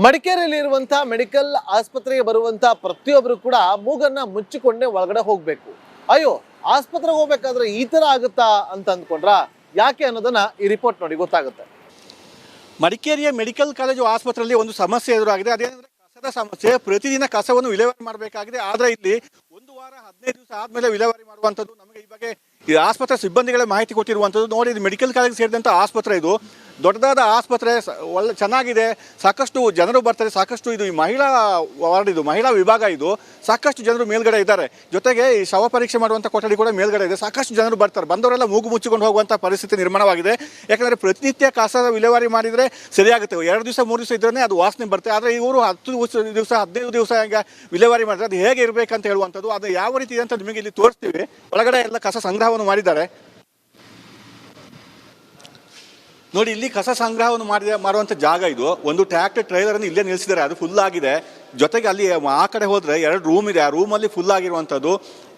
ಮಡಿಕೇರಿಯಲ್ಲಿರುವಂತಹ medical ಆಸ್ಪತ್ರೆಗೆ ಬರುವಂತಹ ಪ್ರತಿಯೊಬ್ಬರು ಕೂಡ ಮೂಗನ್ನ ಮುಚ್ಚಿಕೊಂಡೇ ಒಳಗಡೆ ಹೋಗ್ಬೇಕು. ಅಯ್ಯೋ, ಆಸ್ಪತ್ರೆಗೆ ಹೋಗ್ಬೇಕಾದ್ರೆ ಈ ತರ ಆಗುತ್ತಾ ಅಂತ ಅಂದ್ಕೊಂಡ್ರ ಯಾಕೆ ಅನ್ನೋದನ್ನ ಈ ರಿಪೋರ್ಟ್ ನೋಡಿ ಗೊತ್ತಾಗುತ್ತೆ. ಮಡಿಕೇರಿಯ ಮೆಡಿಕಲ್ ಕಾಲೇಜು ಆಸ್ಪತ್ರೆಯಲ್ಲಿ ಒಂದು ಸಮಸ್ಯೆ ಎದುರಾಗಿದೆ. ಅದೇನೆಂದ್ರೆ ಕಸದ ಸಮಸ್ಯೆ. ಪ್ರತಿದಿನ ಕಸವನ್ನು ವಿಲೇವಾರಿ ಮಾಡಬೇಕಾಗಿದೆ. ಆದ್ರೆ ಇಲ್ಲಿ ಒಂದು ವಾರ 15 ದಿವಸ ಆದ್ಮೇಲೆ ವಿಲೇವಾರಿ ಮಾಡುವಂಥದ್ದು. ನಮಗೆ ಈ ಬಗ್ಗೆ ಈ ಆಸ್ಪತ್ರೆ ಸಿಬ್ಬಂದಿಗಳೇ ಮಾಹಿತಿ ಕೊಟ್ಟಿರುವಂಥದ್ದು. ನೋಡಿ, ಇದು ಮೆಡಿಕಲ್ ಕಾಲೇಜ್ ಸೇರಿದಂಥ ಆಸ್ಪತ್ರೆ. ಇದು ದೊಡ್ಡದಾದ ಆಸ್ಪತ್ರೆ, ಒಳ್ಳೆ ಚೆನ್ನಾಗಿದೆ, ಸಾಕಷ್ಟು ಜನರು ಬರ್ತಾರೆ, ಸಾಕಷ್ಟು ಇದು ಈ ಮಹಿಳಾ ವಾರ್ಡ್, ಇದು ಮಹಿಳಾ ವಿಭಾಗ, ಇದು ಸಾಕಷ್ಟು ಜನರು ಮೇಲ್ಗಡೆ ಇದ್ದಾರೆ. ಜೊತೆಗೆ ಈ ಶವ ಪರೀಕ್ಷೆ ಮಾಡುವಂಥ ಕೊಠಡಿ ಕೂಡ ಮೇಲ್ಗಡೆ ಇದೆ. ಸಾಕಷ್ಟು ಜನರು ಬರ್ತಾರೆ. ಬಂದವರೆಲ್ಲ ಮೂಗು ಮುಚ್ಚಿಕೊಂಡು ಹೋಗುವಂಥ ಪರಿಸ್ಥಿತಿ ನಿರ್ಮಾಣವಾಗಿದೆ. ಯಾಕಂದರೆ ಪ್ರತಿನಿತ್ಯ ಕಸದ ವಿಲೇವಾರಿ ಮಾಡಿದರೆ ಸರಿಯಾಗುತ್ತೆ. 2 ದಿವಸ 3 ದಿವಸ ಇದ್ರೇ ಅದು ವಾಸನೆ ಬರುತ್ತೆ. ಆದರೆ ಇವರು 10 ದಿವಸ 15 ದಿವಸ ಹಂಗೆ ವಿಲೇವಾರಿ ಮಾಡಿದ್ರೆ ಅದು ಹೇಗೆ ಇರಬೇಕಂತ ಹೇಳುವಂಥದ್ದು, ಅದು ಯಾವ ರೀತಿ ಇದೆ ಅಂತ ನಿಮಗೆ ಇಲ್ಲಿ ತೋರಿಸ್ತೀವಿ. ಒಳಗಡೆ ಎಲ್ಲ ಕಸ ಸಂಗ್ರಹವನ್ನು ಮಾಡಿದ್ದಾರೆ. ನೋಡಿ, ಇಲ್ಲಿ ಕಸ ಸಂಗ್ರಹವನ್ನು ಮಾಡುವಂಥ ಜಾಗ ಇದು. ಒಂದು ಟ್ರ್ಯಾಕ್ಟರ್ ಟ್ರೈಲರ್ ಅನ್ನು ಇಲ್ಲೇ ನಿಲ್ಲಿಸಿದ್ದಾರೆ, ಅದು ಫುಲ್ ಆಗಿದೆ. ಜೊತೆಗೆ ಅಲ್ಲಿ ಆ ಕಡೆ ಹೋದರೆ 2 ರೂಮ್ ಇದೆ, ಆ ರೂಮಲ್ಲಿ ಫುಲ್ ಆಗಿರುವಂಥದ್ದು.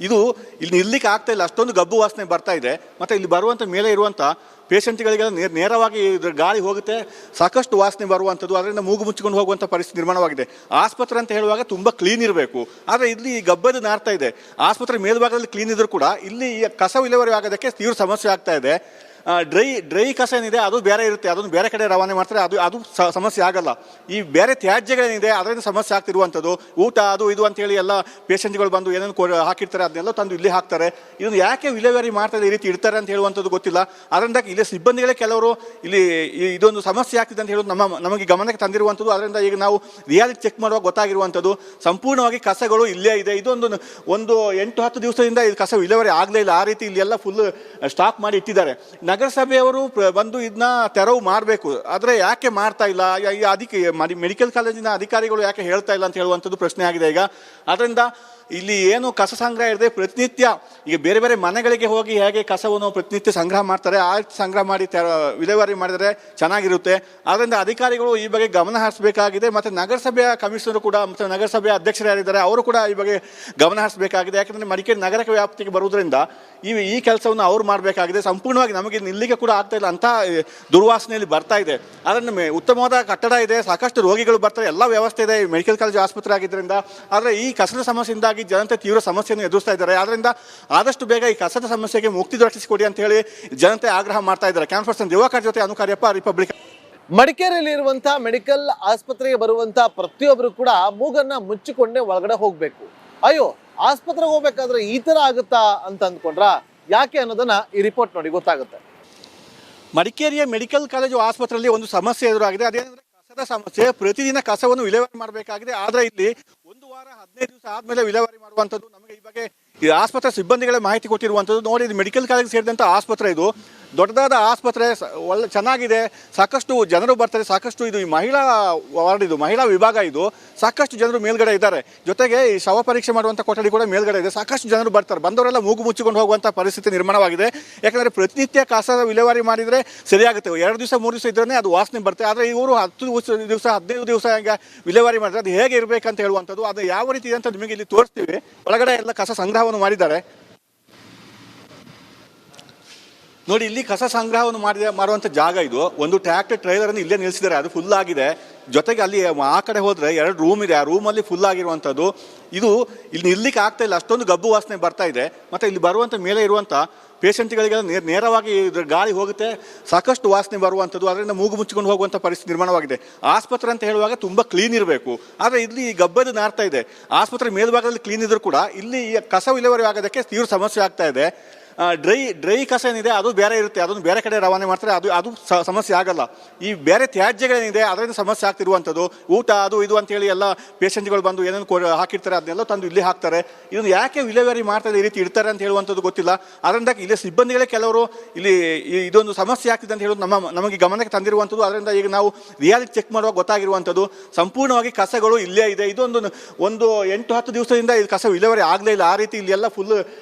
ಇದು ಇಲ್ಲಿ ನಿಲ್ಲಿಕ್ಕೆ ಆಗ್ತಾ ಇಲ್ಲ, ಅಷ್ಟೊಂದು ಗಬ್ಬು ವಾಸನೆ ಬರ್ತಾ ಇದೆ. ಮತ್ತು ಇಲ್ಲಿ ಬರುವಂಥ ಮೇಲೆ ಇರುವಂಥ ಪೇಷಂಟ್ಗಳಿಗೆಲ್ಲ ನೇರವಾಗಿ ಗಾಳಿ ಹೋಗುತ್ತೆ, ಸಾಕಷ್ಟು ವಾಸನೆ ಬರುವಂಥದ್ದು. ಅದರಿಂದ ಮೂಗು ಮುಚ್ಚಿಕೊಂಡು ಹೋಗುವಂಥ ಪರಿಸ್ಥಿತಿ ನಿರ್ಮಾಣವಾಗಿದೆ. ಆಸ್ಪತ್ರೆ ಅಂತ ಹೇಳುವಾಗ ತುಂಬ ಕ್ಲೀನ್ ಇರಬೇಕು, ಆದರೆ ಇಲ್ಲಿ ಗಬ್ಬೆದು ನಾರ್ತಾ ಇದೆ. ಆಸ್ಪತ್ರೆ ಮೇಲ್ಭಾಗದಲ್ಲಿ ಕ್ಲೀನ್ ಇದ್ರೂ ಕೂಡ ಇಲ್ಲಿ ಕಸ ವಿಲೇವಾರಿ ಆಗೋದಕ್ಕೆ ತೀವ್ರ ಸಮಸ್ಯೆ ಆಗ್ತಾ ಇದೆ. ಡ್ರೈ ಕಸ ಏನಿದೆ ಅದು ಬೇರೆ ಇರುತ್ತೆ, ಅದನ್ನು ಬೇರೆ ಕಡೆ ರವಾನೆ ಮಾಡ್ತಾರೆ, ಅದು ಸಮಸ್ಯೆ ಆಗಲ್ಲ. ಈ ಬೇರೆ ತ್ಯಾಜ್ಯಗಳೇನಿದೆ ಅದರಿಂದ ಸಮಸ್ಯೆ ಆಗ್ತಿರುವಂಥದ್ದು. ಊಟ ಅದು ಇದು ಅಂತೇಳಿ ಎಲ್ಲ ಪೇಷಂಟ್ಗಳು ಬಂದು ಏನೇನು ಹಾಕಿರ್ತಾರೆ ಅದನ್ನೆಲ್ಲ ತಂದು ಇಲ್ಲಿ ಹಾಕ್ತಾರೆ. ಇದನ್ನು ಯಾಕೆ ವಿಲೇವಾರಿ ಮಾಡ್ತಾರೆ, ಈ ರೀತಿ ಇಡ್ತಾರೆ ಅಂತ ಹೇಳುವಂಥದ್ದು ಗೊತ್ತಿಲ್ಲ. ಅದರಿಂದ ಇಲ್ಲಿ ಸಿಬ್ಬಂದಿಗಳೇ ಕೆಲವರು ಇಲ್ಲಿ ಇದೊಂದು ಸಮಸ್ಯೆ ಆಗ್ತಿದೆ ಅಂತ ಹೇಳೋದು ನಮಗೆ ಗಮನಕ್ಕೆ ತಂದಿರುವಂಥದ್ದು. ಅದರಿಂದ ಈಗ ನಾವು ರಿಯಾಲಿಟಿ ಚೆಕ್ ಮಾಡುವಾಗ ಗೊತ್ತಾಗಿರುವಂಥದ್ದು, ಸಂಪೂರ್ಣವಾಗಿ ಕಸಗಳು ಇಲ್ಲೇ ಇದೆ. ಇದೊಂದು 8-10 ದಿವಸದಿಂದ ಇದು ಕಸ ವಿಲೇವಾರಿ ಆಗಲೇ ಇಲ್ಲ. ಆ ರೀತಿ ಇಲ್ಲಿ ಎಲ್ಲ ಫುಲ್ ಸ್ಟಾಕ್ ಮಾಡಿ ಇಟ್ಟಿದ್ದಾರೆ. ನಗರಸಭೆಯವರು ಬಂದು ಇದನ್ನ ತೆರವು ಮಾಡಬೇಕು, ಆದರೆ ಯಾಕೆ ಮಾಡ್ತಾ ಇಲ್ಲ? ಮೆಡಿಕಲ್ ಕಾಲೇಜಿನ ಅಧಿಕಾರಿಗಳು ಯಾಕೆ ಹೇಳ್ತಾ ಇಲ್ಲ ಅಂತ ಹೇಳುವಂಥದ್ದು ಪ್ರಶ್ನೆ ಆಗಿದೆ ಈಗ. ಅದರಿಂದ ಇಲ್ಲಿ ಏನು ಕಸ ಸಂಗ್ರಹ ಇರದೆ ಪ್ರತಿನಿತ್ಯ ಈಗ ಬೇರೆ ಬೇರೆ ಮನೆಗಳಿಗೆ ಹೋಗಿ ಹೇಗೆ ಕಸವನ್ನು ಪ್ರತಿನಿತ್ಯ ಸಂಗ್ರಹ ಮಾಡ್ತಾರೆ, ಆ ಸಂಗ್ರಹ ಮಾಡಿ ವಿಲೇವಾರಿ ಮಾಡಿದರೆ ಚೆನ್ನಾಗಿರುತ್ತೆ. ಆದ್ದರಿಂದ ಅಧಿಕಾರಿಗಳು ಈ ಬಗ್ಗೆ ಗಮನ ಹರಿಸಬೇಕಾಗಿದೆ. ಮತ್ತು ನಗರಸಭೆಯ ಕಮಿಷನರ್ ಕೂಡ ಮತ್ತು ನಗರಸಭೆಯ ಅಧ್ಯಕ್ಷರು ಯಾರಿದ್ದಾರೆ ಅವರು ಕೂಡ ಈ ಬಗ್ಗೆ ಗಮನ ಹರಿಸಬೇಕಾಗಿದೆ. ಯಾಕಂದರೆ ಮಡಿಕೇರಿ ನಗರಕ್ಕೆ ವ್ಯಾಪ್ತಿಗೆ ಬರುವುದರಿಂದ ಈ ಕೆಲಸವನ್ನು ಅವ್ರು ಮಾಡಬೇಕಾಗಿದೆ. ಸಂಪೂರ್ಣವಾಗಿ ನಮಗೆ ನಿಲ್ಲಿಗೆ ಕೂಡ ಆಗ್ತಾ ಇಲ್ಲ, ಅಂಥ ದುರ್ವಾಸನೆಯಲ್ಲಿ ಬರ್ತಾ ಇದೆ. ಅದನ್ನು ಉತ್ತಮವಾದ ಕಟ್ಟಡ ಇದೆ, ಸಾಕಷ್ಟು ರೋಗಿಗಳು ಬರ್ತಾರೆ, ಎಲ್ಲ ವ್ಯವಸ್ಥೆ ಇದೆ ಮೆಡಿಕಲ್ ಕಾಲೇಜ್ ಆಸ್ಪತ್ರೆ ಆಗಿದ್ದರಿಂದ. ಆದರೆ ಈ ಕಸದ ಸಮಸ್ಯೆಯಿಂದಾಗಿ ಜನತೆ ತೀವ್ರ ಸಮಸ್ಯೆಯನ್ನು ಎದುರಿಸ್ತಾ ಇದ್ದಾರೆ. ಆದ್ದರಿಂದ ಆದಷ್ಟು ಬೇಗ ಈ ಕಸದ ಸಮಸ್ಯೆಗೆ ಮುಕ್ತಿ ದೊರಕಿಸಿಕೊಡಿ ಅಂತ ಹೇಳಿ ಜನತೆ ಆಗ್ರಹ ಮಾಡ್ತಾ ಇದ್ದಾರೆ. ಕ್ಯಾನ್ ಪರ್ಸನ್ ದಿವಾಕರ್ ಜೊತೆ ಅನುಕಾರ್ಯಪ್ಪ, ರಿಪಬ್ಲಿಕ್. ಮಡಿಕೇರಿಯಲ್ಲಿರುವಂತಹ ಮೆಡಿಕಲ್ ಆಸ್ಪತ್ರೆಗೆ ಬರುವಂತಹ ಪ್ರತಿಯೊಬ್ಬರು ಕೂಡ ಮೂಗನ್ನ ಮುಚ್ಚಿಕೊಂಡೇ ಒಳಗಡೆ ಹೋಗ್ಬೇಕು. ಅಯ್ಯೋ, ಆಸ್ಪತ್ರೆಗೆ ಹೋಗ್ಬೇಕಾದ್ರೆ ಈ ತರ ಆಗುತ್ತಾ ಅಂತ ಅಂದ್ಕೊಂಡ್ರ ಯಾಕೆ ಅನ್ನೋದನ್ನ ಈ ರಿಪೋರ್ಟ್ ನೋಡಿ ಗೊತ್ತಾಗುತ್ತೆ. ಮಡಿಕೇರಿಯ ಮೆಡಿಕಲ್ ಕಾಲೇಜು ಆಸ್ಪತ್ರೆಯಲ್ಲಿ ಒಂದು ಸಮಸ್ಯೆ ಎದುರಾಗಿದೆ. ಅದೇನೆಂದ್ರೆ ಕಸದ ಸಮಸ್ಯೆ. ಪ್ರತಿದಿನ ಕಸವನ್ನು ವಿಲೇವಾರಿ ಮಾಡಬೇಕಾಗಿದೆ. ಆದ್ರೆ ಇಲ್ಲಿ ಒಂದು ವಾರ 15 ದಿವಸ ಆದ್ಮೇಲೆ ವಿಲೇವಾರಿ ಮಾಡುವಂಥದ್ದು. ನಮಗೆ ಈ ಬಗ್ಗೆ ಈ ಆಸ್ಪತ್ರೆ ಸಿಬ್ಬಂದಿಗಳೇ ಮಾಹಿತಿ ಕೊಟ್ಟಿರುವಂಥದ್ದು. ನೋಡಿ, ಇದು ಮೆಡಿಕಲ್ ಕಾಲೇಜ್ ಸೇರಿದಂಥ ಆಸ್ಪತ್ರೆ. ಇದು ದೊಡ್ಡದಾದ ಆಸ್ಪತ್ರೆ, ಒಳ್ಳೆ ಚೆನ್ನಾಗಿದೆ, ಸಾಕಷ್ಟು ಜನರು ಬರ್ತಾರೆ, ಸಾಕಷ್ಟು ಇದು ಈ ಮಹಿಳಾ ವಾರ್ಡ್, ಇದು ಮಹಿಳಾ ವಿಭಾಗ, ಇದು ಸಾಕಷ್ಟು ಜನರು ಮೇಲ್ಗಡೆ ಇದ್ದಾರೆ. ಜೊತೆಗೆ ಈ ಶವ ಪರೀಕ್ಷೆ ಮಾಡುವಂಥ ಕೊಠಡಿ ಕೂಡ ಮೇಲ್ಗಡೆ ಇದೆ. ಸಾಕಷ್ಟು ಜನರು ಬರ್ತಾರೆ. ಬಂದವರೆಲ್ಲ ಮೂಗು ಮುಚ್ಚಿಕೊಂಡು ಹೋಗುವಂಥ ಪರಿಸ್ಥಿತಿ ನಿರ್ಮಾಣವಾಗಿದೆ. ಯಾಕಂದರೆ ಪ್ರತಿನಿತ್ಯ ಕಸದ ವಿಲೇವಾರಿ ಮಾಡಿದರೆ ಸರಿಯಾಗುತ್ತೆ. 2 ದಿವಸ 3 ದಿವಸ ಇದ್ರೇ ಅದು ವಾಸನೆ ಬರುತ್ತೆ. ಆದರೆ ಇವರು 10 ದಿವಸ 15 ದಿವಸ ಹಂಗೆ ವಿಲೇವಾರಿ ಮಾಡಿದ್ರೆ ಅದು ಹೇಗೆ ಇರಬೇಕಂತ ಹೇಳುವಂಥದ್ದು, ಅದು ಯಾವ ರೀತಿ ಇದೆ ಅಂತ ನಿಮಗೆ ಇಲ್ಲಿ ತೋರಿಸ್ತೀವಿ. ಒಳಗಡೆ ಎಲ್ಲ ಕಸ ಸಂಗ್ರಹವನ್ನು ಮಾಡಿದ್ದಾರೆ. ನೋಡಿ, ಇಲ್ಲಿ ಕಸ ಸಂಗ್ರಹವನ್ನು ಮಾಡುವಂಥ ಜಾಗ ಇದು. ಒಂದು ಟ್ರ್ಯಾಕ್ಟರ್ ಟ್ರೈಲರ್ ಅನ್ನು ಇಲ್ಲೇ ನಿಲ್ಲಿಸಿದ್ದಾರೆ, ಅದು ಫುಲ್ ಆಗಿದೆ. ಜೊತೆಗೆ ಅಲ್ಲಿ ಆ ಕಡೆ ಹೋದರೆ 2 ರೂಮ್ ಇದೆ, ಆ ರೂಮಲ್ಲಿ ಫುಲ್ ಆಗಿರುವಂಥದ್ದು. ಇದು ಇಲ್ಲಿ ನಿಲ್ಲಿಕ್ಕೆ ಆಗ್ತಾ ಇಲ್ಲ, ಅಷ್ಟೊಂದು ಗಬ್ಬು ವಾಸನೆ ಬರ್ತಾ ಇದೆ. ಮತ್ತು ಇಲ್ಲಿ ಬರುವಂಥ ಮೇಲೆ ಇರುವಂಥ ಪೇಷಂಟ್ಗಳಿಗೆಲ್ಲ ನೇರವಾಗಿ ಗಾಳಿ ಹೋಗುತ್ತೆ, ಸಾಕಷ್ಟು ವಾಸನೆ ಬರುವಂಥದ್ದು. ಅದರಿಂದ ಮೂಗು ಮುಚ್ಚಿಕೊಂಡು ಹೋಗುವಂಥ ಪರಿಸ್ಥಿತಿ ನಿರ್ಮಾಣವಾಗಿದೆ. ಆಸ್ಪತ್ರೆ ಅಂತ ಹೇಳುವಾಗ ತುಂಬ ಕ್ಲೀನ್ ಇರಬೇಕು, ಆದರೆ ಇಲ್ಲಿ ಗಬ್ಬೆದು ನಾರ್ತಾ ಇದೆ. ಆಸ್ಪತ್ರೆ ಮೇಲ್ಭಾಗದಲ್ಲಿ ಕ್ಲೀನ್ ಇದ್ರೂ ಕೂಡ ಇಲ್ಲಿ ಕಸ ವಿಲೇವಾರಿ ಆಗೋದಕ್ಕೆ ತೀವ್ರ ಸಮಸ್ಯೆ ಆಗ್ತಾ ಇದೆ. ಡ್ರೈ ಕಸ ಏನಿದೆ ಅದು ಬೇರೆ ಇರುತ್ತೆ, ಅದನ್ನು ಬೇರೆ ಕಡೆ ರವಾನೆ ಮಾಡ್ತಾರೆ, ಅದು ಸಮಸ್ಯೆ ಆಗಲ್ಲ. ಈ ಬೇರೆ ತ್ಯಾಜ್ಯಗಳೇನಿದೆ ಅದರಿಂದ ಸಮಸ್ಯೆ ಆಗ್ತಿರುವಂಥದ್ದು. ಊಟ ಅದು ಇದು ಅಂತೇಳಿ ಎಲ್ಲ ಪೇಷಂಟ್ಗಳು ಬಂದು ಏನೇನು ಹಾಕಿರ್ತಾರೆ ಅದನ್ನೆಲ್ಲ ತಂದು ಇಲ್ಲಿ ಹಾಕ್ತಾರೆ. ಇದನ್ನು ಯಾಕೆ ವಿಲೇವಾರಿ ಮಾಡ್ತಾರೆ, ಈ ರೀತಿ ಇಡ್ತಾರೆ ಅಂತ ಹೇಳುವಂಥದ್ದು ಗೊತ್ತಿಲ್ಲ. ಅದರಿಂದ ಇಲ್ಲಿ ಸಿಬ್ಬಂದಿಗಳೇ ಕೆಲವರು ಇಲ್ಲಿ ಇದೊಂದು ಸಮಸ್ಯೆ ಆಗ್ತಿದೆ ಅಂತ ಹೇಳೋದು ನಮಗೆ ಗಮನಕ್ಕೆ ತಂದಿರುವಂಥದ್ದು. ಅದರಿಂದ ಈಗ ನಾವು ರಿಯಾಲಿಟಿ ಚೆಕ್ ಮಾಡುವಾಗ ಗೊತ್ತಾಗಿರುವಂಥದ್ದು, ಸಂಪೂರ್ಣವಾಗಿ ಕಸಗಳು ಇಲ್ಲೇ ಇದೆ. ಇದೊಂದು 8-10 ದಿವಸದಿಂದ ಇದು ಕಸ ವಿಲೇವಾರಿ ಆಗಲೇ ಇಲ್ಲ. ಆ ರೀತಿ ಇಲ್ಲಿ ಎಲ್ಲ ಫುಲ್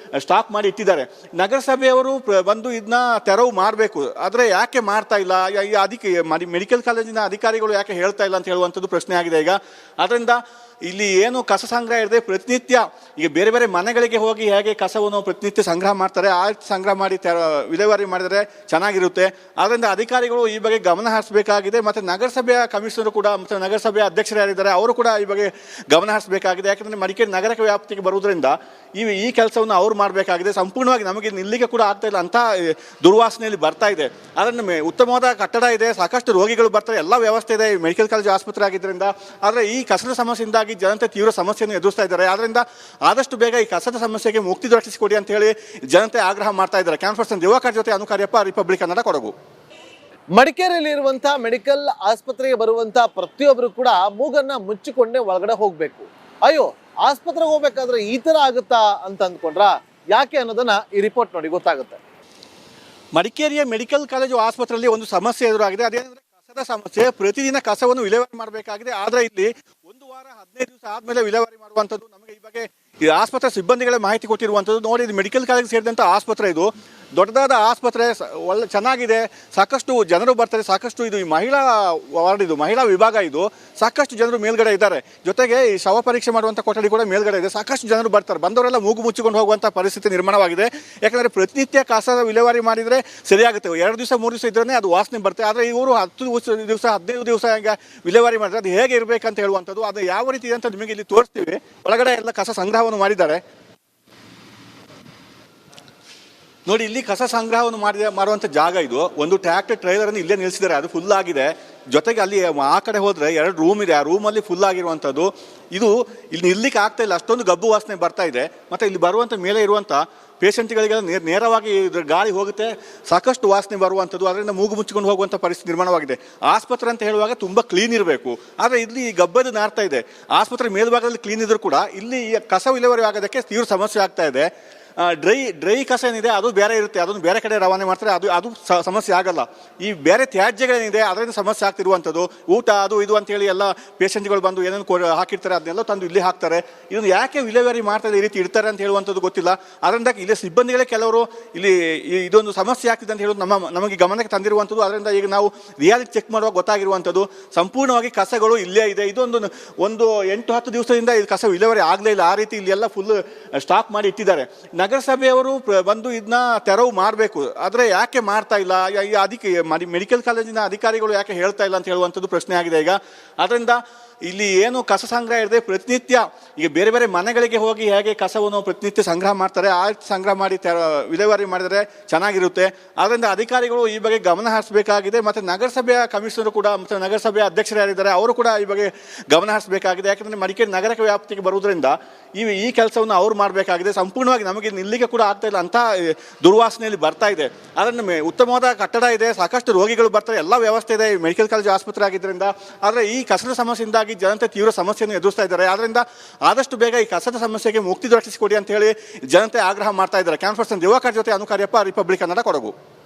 ಸ್ಟಾಕ್ ಮಾಡಿ ಇಟ್ಟಿದ್ದಾರೆ. ನಗರಸಭೆಯವರು ಬಂದು ಇದನ್ನ ತೆರವು ಮಾಡಬೇಕು. ಆದರೆ ಯಾಕೆ ಮಾಡ್ತಾ ಇಲ್ಲ, ಮೆಡಿಕಲ್ ಕಾಲೇಜಿನ ಅಧಿಕಾರಿಗಳು ಯಾಕೆ ಹೇಳ್ತಾ ಇಲ್ಲ ಅಂತ ಹೇಳುವಂಥದ್ದು ಪ್ರಶ್ನೆ ಆಗಿದೆ ಈಗ. ಅದರಿಂದ ಇಲ್ಲಿ ಏನು ಕಸ ಸಂಗ್ರಹ ಇರದೆ ಪ್ರತಿನಿತ್ಯ ಈಗ ಬೇರೆ ಬೇರೆ ಮನೆಗಳಿಗೆ ಹೋಗಿ ಹೇಗೆ ಕಸವನ್ನು ಪ್ರತಿನಿತ್ಯ ಸಂಗ್ರಹ ಮಾಡ್ತಾರೆ ಆ ಸಂಗ್ರಹ ಮಾಡಿ ವಿಲೇವಾರಿ ಮಾಡಿದರೆ ಚೆನ್ನಾಗಿರುತ್ತೆ. ಆದ್ದರಿಂದ ಅಧಿಕಾರಿಗಳು ಈ ಬಗ್ಗೆ ಗಮನ ಹರಿಸಬೇಕಾಗಿದೆ. ಮತ್ತು ನಗರಸಭೆಯ ಕಮಿಷನರು ಕೂಡ ಮತ್ತು ನಗರಸಭೆಯ ಅಧ್ಯಕ್ಷರು ಯಾರಿದ್ದಾರೆ ಅವರು ಕೂಡ ಈ ಬಗ್ಗೆ ಗಮನ ಹರಿಸಬೇಕಾಗಿದೆ. ಯಾಕಂದರೆ ಮಡಿಕೇರಿ ನಗರಕ್ಕೆ ವ್ಯಾಪ್ತಿಗೆ ಬರುವುದರಿಂದ ಈ ಕೆಲಸವನ್ನು ಅವ್ರು ಮಾಡಬೇಕಾಗಿದೆ. ಸಂಪೂರ್ಣವಾಗಿ ನಮಗೆ ನಿಲ್ಲಿಗೆ ಕೂಡ ಆಗ್ತಾ ಇಲ್ಲ ಅಂತ ದುರ್ವಾಸನೆಯಲ್ಲಿ ಬರ್ತಾ ಇದೆ. ಅದನ್ನು ಉತ್ತಮವಾದ ಕಟ್ಟಡ ಇದೆ, ಸಾಕಷ್ಟು ರೋಗಿಗಳು ಬರ್ತಾರೆ, ಎಲ್ಲ ವ್ಯವಸ್ಥೆ ಇದೆ ಮೆಡಿಕಲ್ ಕಾಲೇಜು ಆಸ್ಪತ್ರೆ ಆಗಿದ್ದರಿಂದ. ಆದರೆ ಈ ಕಸದ ಸಮಸ್ಯೆಯಿಂದಾಗಿ ಜನತೆ ತೀವ್ರ ಸಮಸ್ಯೆಯನ್ನು ಎದುರಿಸ್ತಾ ಇದ್ದಾರೆ. ಆದ್ದರಿಂದ ಆದಷ್ಟು ಬೇಗ ಈ ಕಸದ ಸಮಸ್ಯೆಗೆ ಮುಕ್ತಿ ದೊರಕಿಸಿಕೊಡಿ ಅಂತ ಹೇಳಿ ಜನತೆ ಆಗ್ರಹ ಮಾಡ್ತಾ ಇದ್ದಾರೆ. ಕ್ಯಾನ್ಪರ್ಸನ್ ದಿವಾಕರ್ ಜೊತೆ ಅನುಕಾರ್ಯಪ್ಪ, ರಿಪಬ್ಲಿಕ್ ಕನ್ನಡ, ಕೊಡಗು. ಮಡಿಕೇರಿಯಲ್ಲಿ ಇರುವಂತಹ ಮೆಡಿಕಲ್ ಆಸ್ಪತ್ರೆಗೆ ಬರುವಂತಹ ಪ್ರತಿಯೊಬ್ಬರು ಕೂಡ ಮೂಗನ್ನ ಮುಚ್ಚಿಕೊಂಡೇ ಒಳಗಡೆ ಹೋಗ್ಬೇಕು. ಅಯ್ಯೋ, ಆಸ್ಪತ್ರೆಗೆ ಹೋಗ್ಬೇಕಾದ್ರೆ ಈ ತರ ಆಗುತ್ತಾ ಅಂತ ಅಂದ್ಕೊಂಡ್ರ ಯಾಕೆ ಅನ್ನೋದನ್ನ ಈ ರಿಪೋರ್ಟ್ ನೋಡಿ ಗೊತ್ತಾಗುತ್ತೆ. ಮಡಿಕೇರಿಯ ಮೆಡಿಕಲ್ ಕಾಲೇಜು ಆಸ್ಪತ್ರೆಯಲ್ಲಿ ಒಂದು ಸಮಸ್ಯೆ ಎದುರಾಗಿದೆ. ಅದೇನೆಂದ್ರೆ ಕಸದ ಸಮಸ್ಯೆ. ಪ್ರತಿದಿನ ಕಸವನ್ನು ವಿಲೇವಾರಿ ಮಾಡಬೇಕಾಗಿದೆ. ಆದರೆ ಇಲ್ಲಿ 1 ವಾರ 15 ದಿವಸ ಆದ್ಮೇಲೆ ವಿಲೇವಾರಿ ಮಾಡುವಂಥದ್ದು. ನಮಗೆ ಈ ಬಗ್ಗೆ ಈ ಆಸ್ಪತ್ರೆ ಸಿಬ್ಬಂದಿಗಳೇ ಮಾಹಿತಿ ಕೊಟ್ಟಿರುವಂಥದ್ದು. ನೋಡಿ, ಇದು ಮೆಡಿಕಲ್ ಕಾಲೇಜ್ ಸೇರಿದಂಥ ಆಸ್ಪತ್ರೆ, ಇದು ದೊಡ್ಡದಾದ ಆಸ್ಪತ್ರೆ, ಒಳ್ಳೆ ಚೆನ್ನಾಗಿದೆ, ಸಾಕಷ್ಟು ಜನರು ಬರ್ತಾರೆ, ಸಾಕಷ್ಟು ಇದು ಈ ಮಹಿಳಾ ವಾರ್ಡ್, ಇದು ಮಹಿಳಾ ವಿಭಾಗ, ಇದು ಸಾಕಷ್ಟು ಜನರು ಮೇಲ್ಗಡೆ ಇದ್ದಾರೆ. ಜೊತೆಗೆ ಈ ಶವ ಪರೀಕ್ಷೆ ಮಾಡುವಂಥ ಕೊಠಡಿ ಕೂಡ ಮೇಲ್ಗಡೆ ಇದೆ. ಸಾಕಷ್ಟು ಜನರು ಬರ್ತಾರೆ. ಬಂದವರೆಲ್ಲ ಮೂಗು ಮುಚ್ಚಿಕೊಂಡು ಹೋಗುವಂಥ ಪರಿಸ್ಥಿತಿ ನಿರ್ಮಾಣವಾಗಿದೆ. ಯಾಕಂದರೆ ಪ್ರತಿನಿತ್ಯ ಕಸದ ವಿಲೇವಾರಿ ಮಾಡಿದರೆ ಸರಿಯಾಗುತ್ತೆ. 2 ದಿವಸ 3 ದಿವಸ ಇದ್ರೇ ಅದು ವಾಸನೆ ಬರುತ್ತೆ. ಆದರೆ ಇವರು 10 ದಿವಸ 15 ದಿವಸ ವಿಲೇವಾರಿ ಮಾಡಿದ್ರೆ ಅದು ಹೇಗೆ ಇರಬೇಕಂತ ಹೇಳುವಂಥದ್ದು, ಅದು ಯಾವ ರೀತಿ ಇದೆ ಅಂತ ನಿಮಗೆ ಇಲ್ಲಿ ತೋರಿಸ್ತೀವಿ. ಒಳಗಡೆ ಎಲ್ಲ ಕಸ ಸಂಗ್ರಹವನ್ನು ಮಾಡಿದ್ದಾರೆ. ನೋಡಿ, ಇಲ್ಲಿ ಕಸ ಸಂಗ್ರಹವನ್ನು ಮಾಡುವಂಥ ಜಾಗ ಇದು. ಒಂದು ಟ್ರ್ಯಾಕ್ಟರ್ ಟ್ರೈಲರ್ ಅನ್ನು ಇಲ್ಲೇ ನಿಲ್ಲಿಸಿದ್ದಾರೆ, ಅದು ಫುಲ್ ಆಗಿದೆ. ಜೊತೆಗೆ ಅಲ್ಲಿ ಆ ಕಡೆ ಹೋದರೆ 2 ರೂಮ್ ಇದೆ, ಆ ರೂಮಲ್ಲಿ ಫುಲ್ ಆಗಿರುವಂಥದ್ದು. ಇದು ಇಲ್ಲಿ ನಿಲ್ಲಿಕ್ಕೆ ಆಗ್ತಾ ಇಲ್ಲ, ಅಷ್ಟೊಂದು ಗಬ್ಬು ವಾಸನೆ ಬರ್ತಾ ಇದೆ. ಮತ್ತು ಇಲ್ಲಿ ಬರುವಂಥ ಮೇಲೆ ಇರುವಂಥ ಪೇಷಂಟ್ಗಳಿಗೆಲ್ಲ ನೇರವಾಗಿ ಗಾಳಿ ಹೋಗುತ್ತೆ, ಸಾಕಷ್ಟು ವಾಸನೆ ಬರುವಂಥದ್ದು. ಅದರಿಂದ ಮೂಗು ಮುಚ್ಚಿಕೊಂಡು ಹೋಗುವಂಥ ಪರಿಸ್ಥಿತಿ ನಿರ್ಮಾಣವಾಗಿದೆ. ಆಸ್ಪತ್ರೆ ಅಂತ ಹೇಳುವಾಗ ತುಂಬ ಕ್ಲೀನ್ ಇರಬೇಕು, ಆದರೆ ಇಲ್ಲಿ ಗಬ್ಬೆದು ನಾರ್ತಾ ಇದೆ. ಆಸ್ಪತ್ರೆ ಮೇಲ್ಭಾಗದಲ್ಲಿ ಕ್ಲೀನ್ ಇದ್ರೂ ಕೂಡ ಇಲ್ಲಿ ಕಸ ವಿಲೇವಾರಿ ಆಗೋದಕ್ಕೆ ತೀವ್ರ ಸಮಸ್ಯೆ ಆಗ್ತಾ ಇದೆ. ಡ್ರೈ ಕಸ ಏನಿದೆ ಅದು ಬೇರೆ ಇರುತ್ತೆ, ಅದನ್ನು ಬೇರೆ ಕಡೆ ರವಾನೆ ಮಾಡ್ತಾರೆ, ಅದು ಸಮಸ್ಯೆ ಆಗಲ್ಲ. ಈ ಬೇರೆ ತ್ಯಾಜ್ಯಗಳೇನಿದೆ ಅದರಿಂದ ಸಮಸ್ಯೆ ಆಗ್ತಿರುವಂಥದ್ದು. ಊಟ ಅದು ಇದು ಅಂತೇಳಿ ಎಲ್ಲ ಪೇಷಂಟ್ಗಳು ಬಂದು ಏನೇನು ಹಾಕಿರ್ತಾರೆ ಅದನ್ನೆಲ್ಲ ತಂದು ಇಲ್ಲಿ ಹಾಕ್ತಾರೆ. ಇದನ್ನು ಯಾಕೆ ವಿಲೇವಾರಿ ಮಾಡ್ತಾರೆ, ಈ ರೀತಿ ಇಡ್ತಾರೆ ಅಂತ ಹೇಳುವಂಥದ್ದು ಗೊತ್ತಿಲ್ಲ. ಅದರಿಂದ ಇಲ್ಲಿ ಸಿಬ್ಬಂದಿಗಳೇ ಕೆಲವರು ಇಲ್ಲಿ ಇದೊಂದು ಸಮಸ್ಯೆ ಆಗ್ತಿದೆ ಅಂತ ಹೇಳೋದು ನಮಗೆ ಗಮನಕ್ಕೆ ತಂದಿರುವಂಥದ್ದು. ಅದರಿಂದ ಈಗ ನಾವು ರಿಯಾಲಿಟಿ ಚೆಕ್ ಮಾಡುವಾಗ ಗೊತ್ತಾಗಿರುವಂಥದ್ದು, ಸಂಪೂರ್ಣವಾಗಿ ಕಸಗಳು ಇಲ್ಲೇ ಇದೆ. ಇದೊಂದು 8-10 ದಿವಸದಿಂದ ಇದು ಕಸ ವಿಲೇವಾರಿ ಆಗಲೇ ಇಲ್ಲ. ಆ ರೀತಿ ಇಲ್ಲಿ ಎಲ್ಲ ಫುಲ್ ಸ್ಟಾಕ್ ಮಾಡಿ ಇಟ್ಟಿದ್ದಾರೆ. ನಗರಸಭೆಯವರು ಬಂದು ಇದನ್ನ ತೆರವು ಮಾಡಬೇಕು. ಆದರೆ ಯಾಕೆ ಮಾಡ್ತಾ ಇಲ್ಲ, ಮೆಡಿಕಲ್ ಕಾಲೇಜಿನ ಅಧಿಕಾರಿಗಳು ಯಾಕೆ ಹೇಳ್ತಾ ಇಲ್ಲ ಅಂತ ಹೇಳುವಂಥದ್ದು ಪ್ರಶ್ನೆ ಆಗಿದೆ ಈಗ. ಅದರಿಂದ ಇಲ್ಲಿ ಏನು ಕಸ ಸಂಗ್ರಹ ಇರದೆ ಪ್ರತಿನಿತ್ಯ ಈಗ ಬೇರೆ ಬೇರೆ ಮನೆಗಳಿಗೆ ಹೋಗಿ ಹೇಗೆ ಕಸವನ್ನು ಪ್ರತಿನಿತ್ಯ ಸಂಗ್ರಹ ಮಾಡ್ತಾರೆ ಆ ಸಂಗ್ರಹ ಮಾಡಿ ವಿಲೇವಾರಿ ಮಾಡಿದರೆ ಚೆನ್ನಾಗಿರುತ್ತೆ. ಆದ್ದರಿಂದ ಅಧಿಕಾರಿಗಳು ಈ ಬಗ್ಗೆ ಗಮನ ಹರಿಸಬೇಕಾಗಿದೆ. ಮತ್ತು ನಗರಸಭೆಯ ಕಮಿಷನರು ಕೂಡ ಮತ್ತು ನಗರಸಭೆಯ ಅಧ್ಯಕ್ಷರು ಯಾರಿದ್ದಾರೆ ಅವರು ಕೂಡ ಈ ಬಗ್ಗೆ ಗಮನ ಹರಿಸಬೇಕಾಗಿದೆ. ಯಾಕಂದರೆ ಮಡಿಕೇರಿ ನಗರಕ್ಕೆ ವ್ಯಾಪ್ತಿಗೆ ಬರುವುದರಿಂದ ಈ ಕೆಲಸವನ್ನು ಅವ್ರು ಮಾಡಬೇಕಾಗಿದೆ. ಸಂಪೂರ್ಣವಾಗಿ ನಮಗೆ ನಿಲ್ಲಿಗೆ ಕೂಡ ಆಗ್ತಾ ಇಲ್ಲ ಅಂತ ದುರ್ವಾಸನೆಯಲ್ಲಿ ಬರ್ತಾ ಇದೆ. ಅದನ್ನು ಉತ್ತಮವಾದ ಕಟ್ಟಡ ಇದೆ, ಸಾಕಷ್ಟು ರೋಗಿಗಳು ಬರ್ತಾರೆ, ಎಲ್ಲ ವ್ಯವಸ್ಥೆ ಇದೆ ಮೆಡಿಕಲ್ ಕಾಲೇಜು ಆಸ್ಪತ್ರೆ ಆಗಿದ್ದರಿಂದ. ಆದರೆ ಈ ಕಸದ ಸಮಸ್ಯೆಯಿಂದಾಗಿ ಜನತೆ ತೀವ್ರ ಸಮಸ್ಯೆಯನ್ನು ಎದುರಿಸ್ತಾ ಇದ್ದಾರೆ. ಆದ್ದರಿಂದ ಆದಷ್ಟು ಬೇಗ ಈ ಕಸದ ಸಮಸ್ಯೆಗೆ ಮುಕ್ತಿ ದೊರಕಿಸಿಕೊಡಿ ಅಂತ ಹೇಳಿ ಜನತೆ ಆಗ್ರಹ ಮಾಡ್ತಾ ಇದ್ದಾರೆ. ಕ್ಯಾನ್ಪರ್ಸನ್ ದಿವಾಕರ್ ಜೊತೆ ಅನುಕಾರ್ಯಪ್ಪ, ರಿಪಬ್ಲಿಕ್ ಕನ್ನಡ, ಕೊಡಗು.